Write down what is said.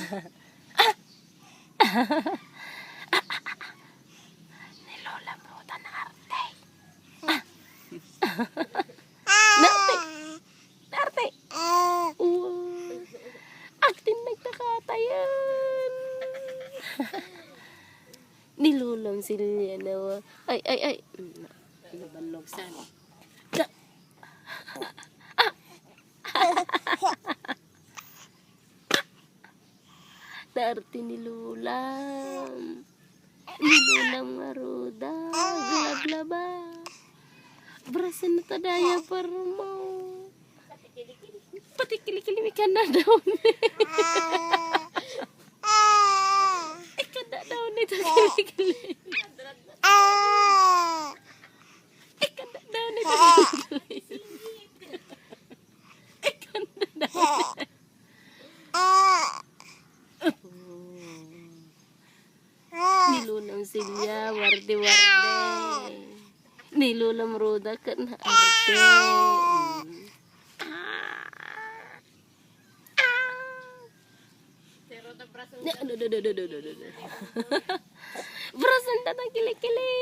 Ni Lola Roda na arte. Narte. Narte. Acting nagtakatayan. Nilulam sila na. Ay. Nabalog sana. Narte ni Lulam. Nilulam nga Roda. Glablaba. Brasan na tadaya par mo. Pati kilikili ka na daw ni. Ikanda daw ni ito kilikili. Ikanda daw ni ito kilikili. Ikanda daw ni. Nilulam silya, warde-warde. Nilulam Roda ka na arte. Brasan tatang kilikili.